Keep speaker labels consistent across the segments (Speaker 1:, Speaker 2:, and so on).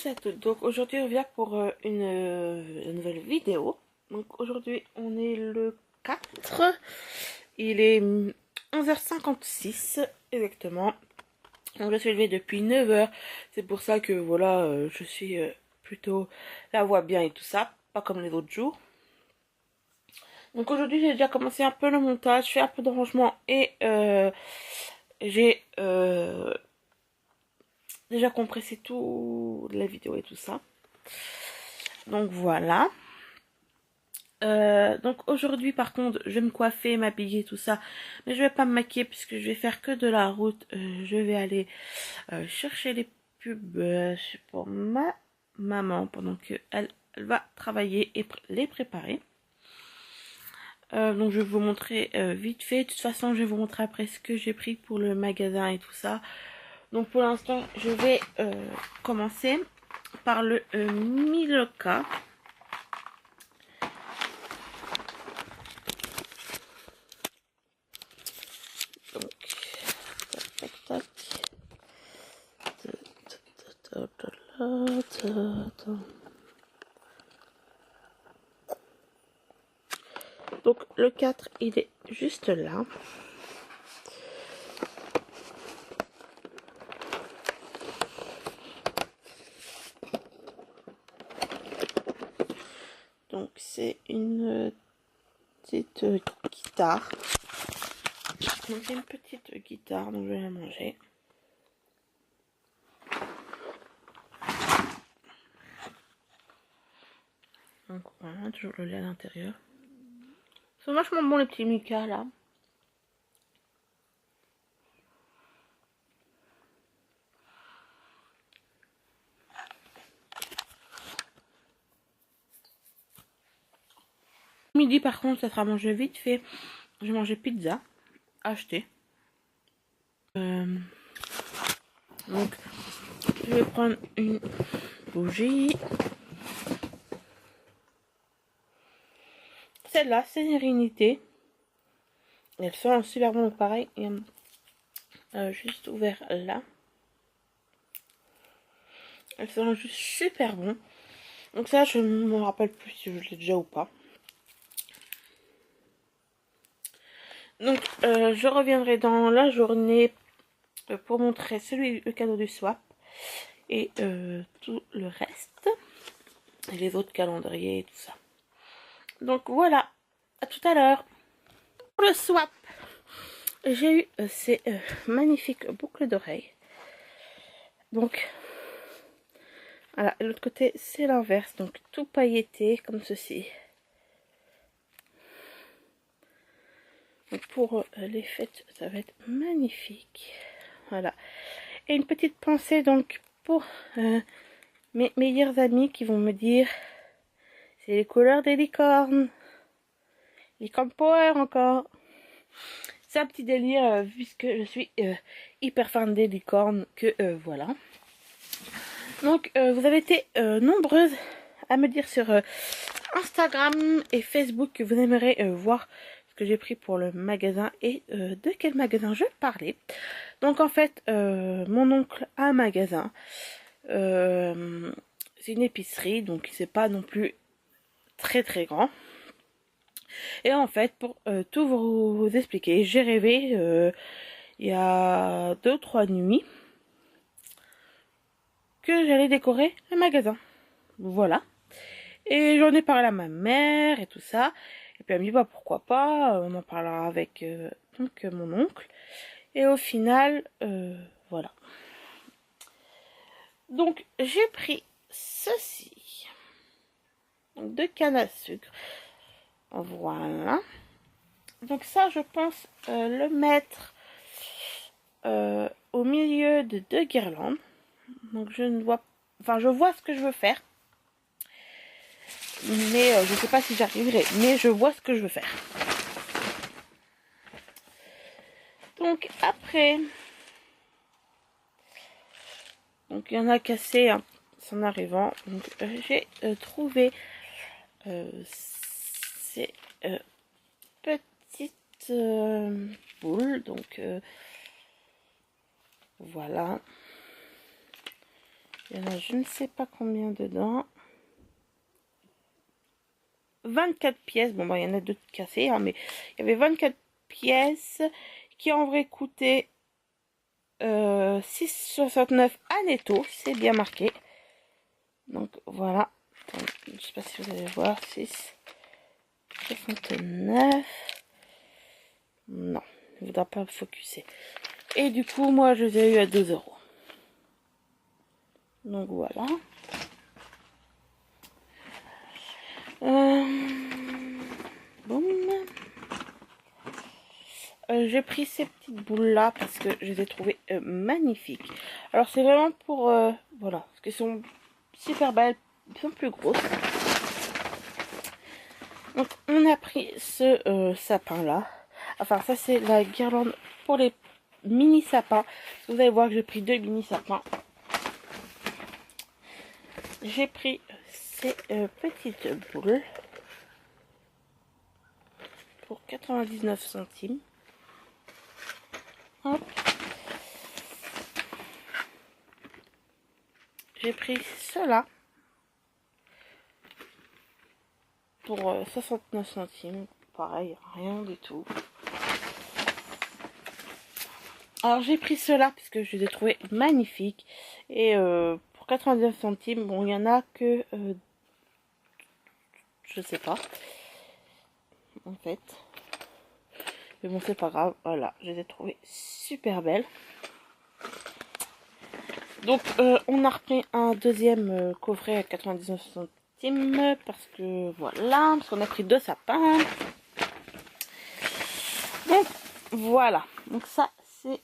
Speaker 1: tous et à toutes, donc aujourd'hui on revient pour une nouvelle vidéo. Donc aujourd'hui on est le 4, il est 11h56 exactement. Donc je suis levée depuis 9h, c'est pour ça que voilà, je suis plutôt la voix bien et tout ça, pas comme les autres jours. Donc aujourd'hui j'ai déjà commencé un peu le montage, je fais un peu de rangement et j'ai déjà compressé tout la vidéo et tout ça. Donc voilà. Donc aujourd'hui par contre je vais me coiffer, m'habiller tout ça, mais je vais pas me maquiller puisque je vais faire que de la route. Je vais aller chercher les pubs pour ma maman pendant que elle va travailler et les préparer. Donc je vais vous montrer vite fait. De toute façon je vais vous montrer après ce que j'ai pris pour le magasin et tout ça. Donc pour l'instant je vais commencer par le Milka. Donc, tac, tac, tac. Donc le 4 il est juste là. Donc c'est une petite guitare. Donc c'est une petite guitare, donc je vais la manger. Donc voilà, toujours le lait à l'intérieur. C'est vachement bon les petits Milka là. Midi par contre ça sera mangé vite fait. Je vais manger pizza achetée. Donc je vais prendre une bougie. Celle-là, Sérénité. Elle sent super bon, pareil. Et, juste ouvert là. Elle sent juste super bon. Donc ça, je ne me rappelle plus si je l'ai déjà ou pas. Donc je reviendrai dans la journée pour montrer le cadeau du swap. Et tout le reste. Et les autres calendriers et tout ça. Donc voilà. À tout à l'heure. Pour le swap, j'ai eu ces magnifiques boucles d'oreilles. Donc voilà, et l'autre côté c'est l'inverse, donc tout pailleté comme ceci. Donc pour les fêtes ça va être magnifique. Voilà, et une petite pensée donc pour mes meilleurs amis qui vont me dire c'est les couleurs des licornes, licorne power encore. C'est un petit délire puisque je suis hyper fan des licornes que voilà. Donc vous avez été nombreuses à me dire sur Instagram et Facebook que vous aimeriez voir ce que j'ai pris pour le magasin et de quel magasin je parlais. Donc en fait mon oncle a un magasin, c'est une épicerie donc c'est pas non plus très très grand. Et en fait pour tout vous expliquer, j'ai rêvé il y a 2-3 nuits que j'allais décorer le magasin. Voilà. Et j'en ai parlé à ma mère et tout ça. Et puis elle me dit bah pourquoi pas, on en parlera avec donc mon oncle. Et au final, voilà. Donc j'ai pris ceci. Donc 2 cannes à sucre. Voilà. Donc ça je pense le mettre au milieu de 2 guirlandes. Donc je ne vois, enfin je vois ce que je veux faire. Mais je ne sais pas si j'arriverai. Mais je vois ce que je veux faire. Donc après. Donc il y en a cassé hein, en arrivant. Donc j'ai trouvé ces petites boules. Donc voilà. Il y en a je ne sais pas combien dedans. 24 pièces. Bon, bah, il y en a deux cassées, hein, mais il y avait 24 pièces qui en vrai coûtaient 6,69 à netto. C'est bien marqué. Donc voilà. Attends, je sais pas si vous allez voir. 6,69. Non, il ne voudra pas focuser. Et du coup, moi, je les ai eu à 2 euros. Donc voilà. Boum. J'ai pris ces petites boules là parce que je les ai trouvées magnifiques. Alors c'est vraiment pour voilà, parce qu'elles sont super belles, elles sont plus grosses. Donc on a pris ce sapin là. Enfin ça c'est la guirlande pour les mini sapins. Vous allez voir que j'ai pris 2 mini sapins. J'ai pris ces petites boules pour 99 centimes. Hop. J'ai pris cela pour 69 centimes. Pareil, rien du tout. Alors j'ai pris cela parce que je les ai trouvés magnifiques. Et pour 99 centimes, bon il y en a que... je sais pas. En fait. Mais bon c'est pas grave. Voilà, je les ai trouvées super belles. Donc on a repris un deuxième coffret à 99 centimes. Parce que voilà. Parce qu'on a pris 2 sapins. Donc voilà. Donc ça c'est...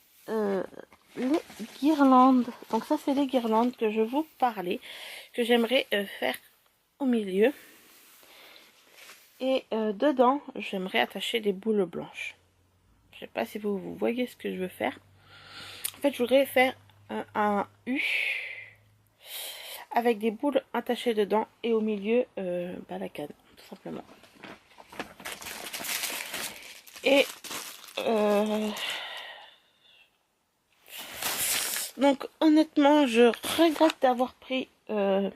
Speaker 1: les guirlandes. Donc ça c'est les guirlandes que je vous parlais, que j'aimerais faire au milieu. Et dedans j'aimerais attacher des boules blanches. Je sais pas si vous voyez ce que je veux faire. En fait je voudrais faire un U avec des boules attachées dedans et au milieu la canne tout simplement. Et donc honnêtement je regrette d'avoir pris 2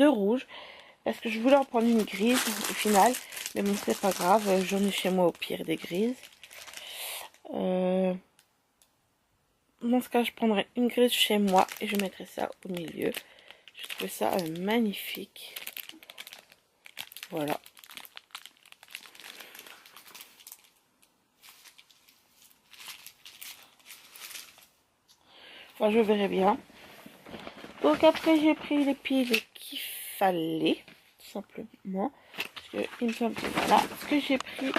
Speaker 1: rouges parce que je voulais en prendre une grise au final, mais bon c'est pas grave, j'en ai chez moi au pire des grises. Dans ce cas je prendrai une grise chez moi et je mettrai ça au milieu. Je trouve ça magnifique. Voilà. Enfin je verrai bien. Donc après j'ai pris les piles qu'il fallait, tout simplement. Parce que il me semble que voilà. Parce que j'ai pris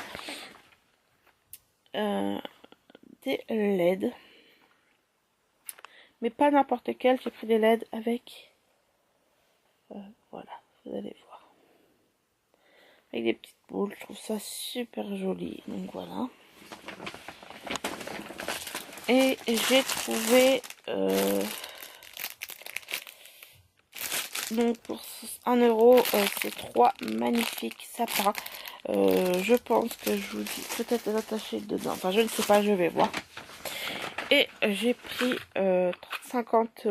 Speaker 1: des LED. Mais pas n'importe quel, j'ai pris des LED avec... voilà, vous allez voir. Avec des petites boules, je trouve ça super joli. Donc voilà. Et j'ai trouvé... donc pour 1 euro, ces 3 magnifiques sapins. Je pense que je vous dis peut-être les attacher dedans. Enfin, je ne sais pas, je vais voir. Et j'ai pris 50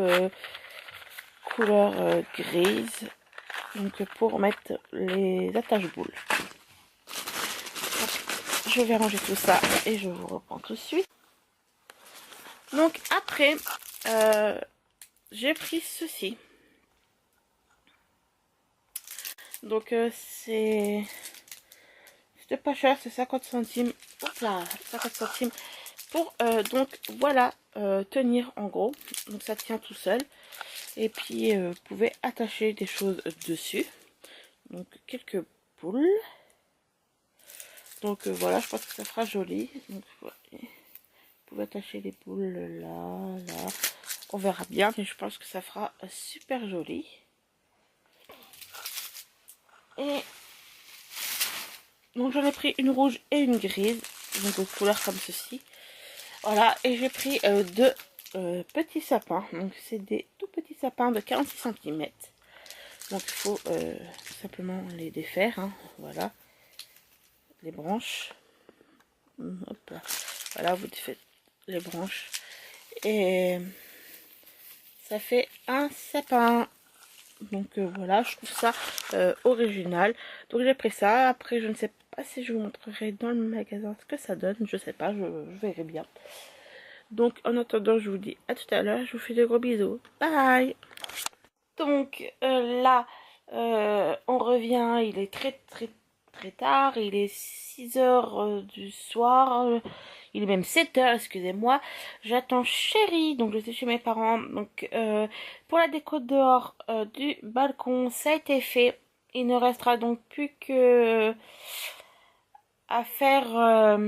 Speaker 1: couleurs grises. Donc pour mettre les attaches boules. Je vais ranger tout ça et je vous reprends tout de suite. Donc après, j'ai pris ceci. Donc c'était pas cher, c'est 50 centimes. Hop là, 50 centimes. Pour donc voilà, tenir en gros. Donc ça tient tout seul. Et puis vous pouvez attacher des choses dessus. Donc quelques boules. Donc voilà, je pense que ça fera joli. Donc voilà. Vous pouvez attacher les boules là, là. On verra bien, mais je pense que ça fera super joli. Et donc j'en ai pris une rouge et une grise. Donc aux couleurs comme ceci. Voilà, et j'ai pris 2 petits sapins. Donc c'est des tout petits sapins de 46 cm. Donc il faut simplement les défaire. Hein. Voilà. Les branches. Hop là. Voilà, vous défaites les branches. Et ça fait un sapin. Donc voilà, je trouve ça original. Donc j'ai pris ça. Après, je ne sais pas si je vous montrerai dans le magasin ce que ça donne. Je sais pas, je verrai bien. Donc en attendant, je vous dis à tout à l'heure. Je vous fais de gros bisous. Bye. Donc là, on revient. Il est très tard. Il est 6 heures du soir. Il est même 7 heures, excusez-moi. J'attends Chérie. Donc je suis chez mes parents. Donc pour la déco dehors du balcon, ça a été fait. Il ne restera donc plus que à faire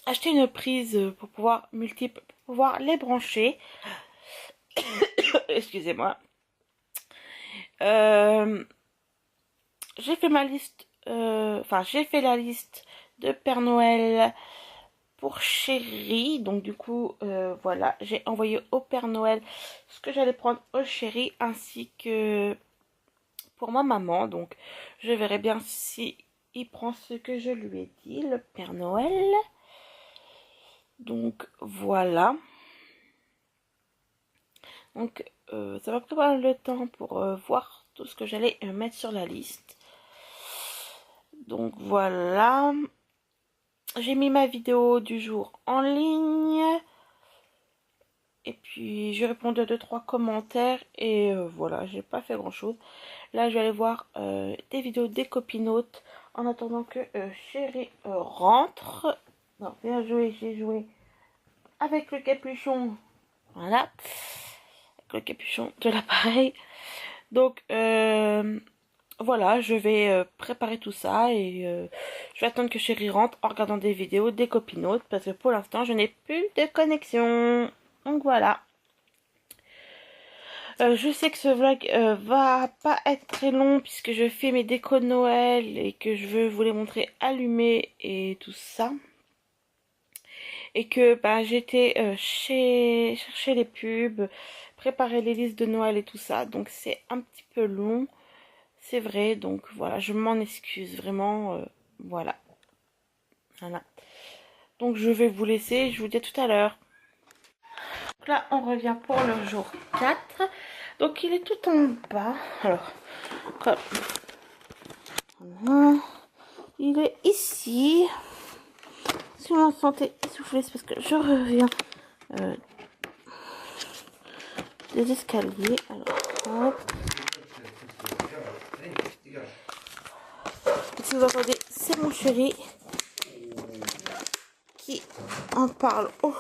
Speaker 1: acheter une prise pour pouvoir multiple, pour pouvoir les brancher. Excusez-moi. J'ai fait ma liste, enfin j'ai fait la liste de Père Noël pour Chérie. Donc du coup, voilà, j'ai envoyé au Père Noël ce que j'allais prendre au Chérie ainsi que pour ma maman. Donc je verrai bien si il prend ce que je lui ai dit, le Père Noël. Donc voilà. Donc ça va prendre pas mal de temps pour voir tout ce que j'allais mettre sur la liste. Donc voilà. J'ai mis ma vidéo du jour en ligne. Et puis j'ai répondu à 2-3 commentaires. Et voilà, j'ai pas fait grand chose. Là je vais aller voir des vidéos des copinotes. En attendant que Chérie rentre. Non, bien joué, j'ai joué avec le capuchon. Voilà. Avec le capuchon de l'appareil. Donc voilà, je vais préparer tout ça et je vais attendre que Chérie rentre en regardant des vidéos des copinotes parce que pour l'instant je n'ai plus de connexion. Donc voilà. Je sais que ce vlog va pas être très long puisque je fais mes décos de Noël et que je veux vous les montrer allumés et tout ça. Et que bah, j'étais chercher les pubs, préparer les listes de Noël et tout ça. Donc c'est un petit peu long. C'est vrai, donc voilà, je m'en excuse vraiment, voilà. Donc je vais vous laisser, je vous dis à tout à l'heure. Donc là, on revient pour le jour 4. Donc il est tout en bas. Alors, comme... Voilà. Il est ici. Si vous m'entendez essoufflé, c'est parce que je reviens des escaliers. Alors, hop. Si vous entendez, c'est mon Chéri qui en parle. Oh.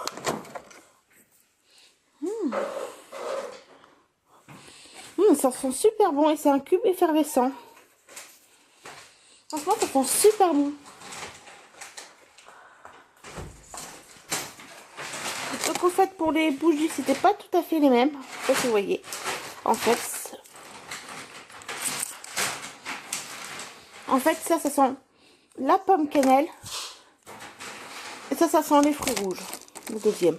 Speaker 1: Ça sent super bon et c'est un cube effervescent. Franchement, ça sent super bon. Donc en fait, pour les bougies, c'était pas tout à fait les mêmes. Je sais pas si vous voyez. En fait, ça sent la pomme cannelle. Et ça sent les fruits rouges. Le deuxième.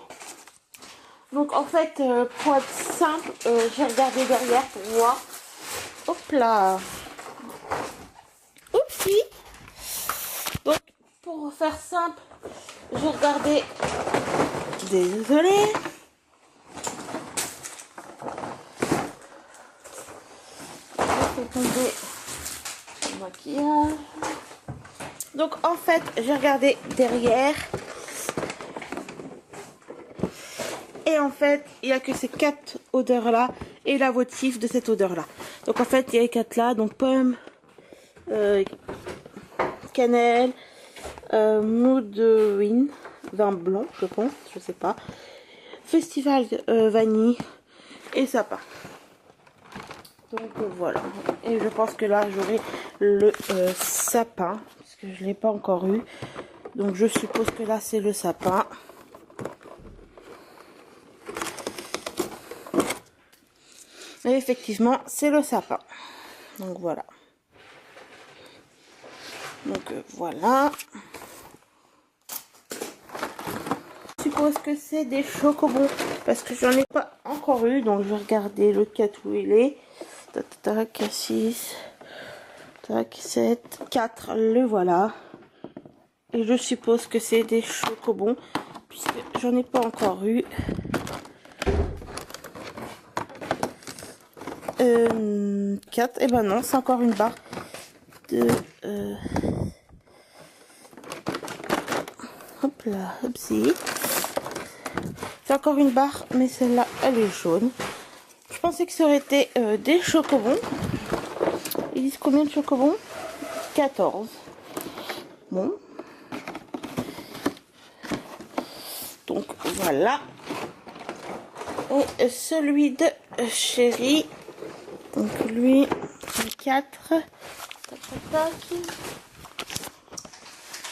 Speaker 1: Donc en fait, pour être simple, j'ai regardé derrière pour voir. Hop là. Oupsie. Donc pour faire simple, j'ai regardé. Désolée. Je fais tomber le maquillage. Donc en fait, j'ai regardé derrière. Et en fait, il n'y a que ces 4 odeurs là et la votive de cette odeur là. Donc en fait, il y a les 4 là, donc pomme, cannelle, moudouine, vin blanc, je pense, je sais pas. Festival vanille et sapin. Donc voilà. Et je pense que là, j'aurai le sapin, parce que je ne l'ai pas encore eu. Donc je suppose que là, c'est le sapin. Et effectivement, c'est le sapin. Donc voilà. Donc voilà. Je suppose que c'est des chocobons parce que j'en ai pas encore eu. Donc je vais regarder le 4 où il est. Tac, 6. Tac, 7. 4. Le voilà. Et je suppose que c'est des chocobons puisque j'en ai pas encore eu. 4. Et ben non, c'est encore une barre de... Hop là, hop si. C'est encore une barre, mais celle-là, elle est jaune. Je pensais que ça aurait été des chocobons. Ils disent combien de chocobons? 14. Bon. Donc voilà. Et celui de Chéri. Donc lui, le 4. Tac, tac, tac.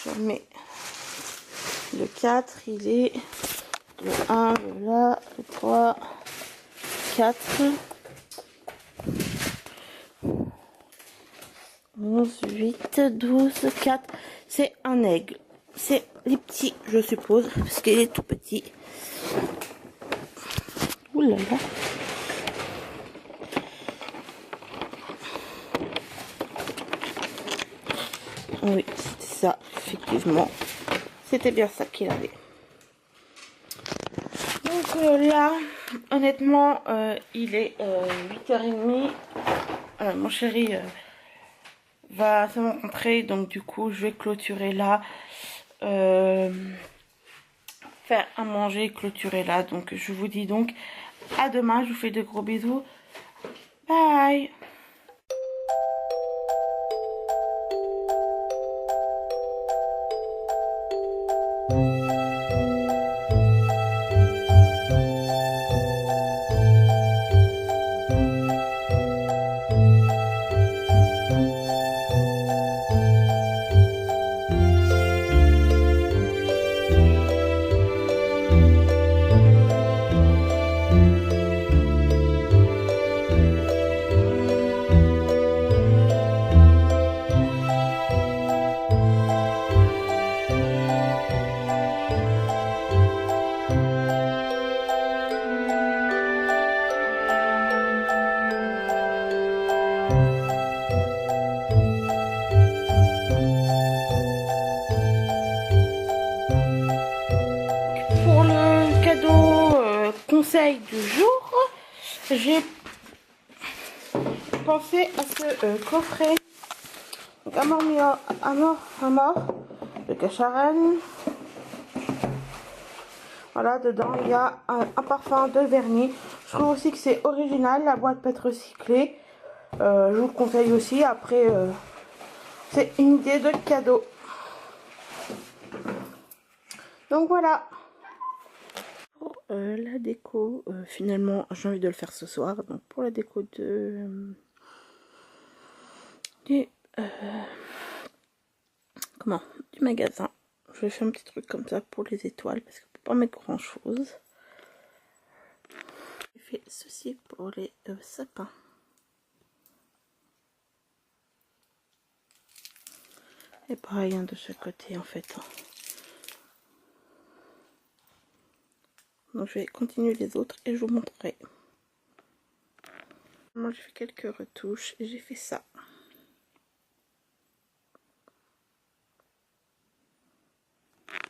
Speaker 1: Je mets le 4. Il est le 1, le là, le 3, 4. 11, 8, 12, 4. C'est un aigle. C'est les petits, je suppose, parce qu'il est tout petit. Ouh là là. Oui, c'était ça, effectivement. C'était bien ça qu'il avait. Donc là, honnêtement, il est 8h30. Mon chéri va se rencontrer, donc du coup, je vais clôturer là. Faire à manger, clôturer là. Donc je vous dis donc à demain. Je vous fais de gros bisous. Bye. Conseil du jour, j'ai pensé à ce coffret Amor Mio, Amor de Cacharel. Voilà, dedans il y a un parfum de vernis. Je trouve aussi que c'est original, la boîte peut être recyclée. Je vous le conseille aussi. Après, c'est une idée de cadeau. Donc voilà. Pour la déco, finalement j'ai envie de le faire ce soir. Donc pour la déco de du magasin, je vais faire un petit truc comme ça pour les étoiles parce qu'on peut pas mettre grand chose. J'ai fait ceci pour les sapins. Et pareil hein, de chaque côté en fait. Donc je vais continuer les autres et je vous montrerai. Moi j'ai fait quelques retouches et j'ai fait ça.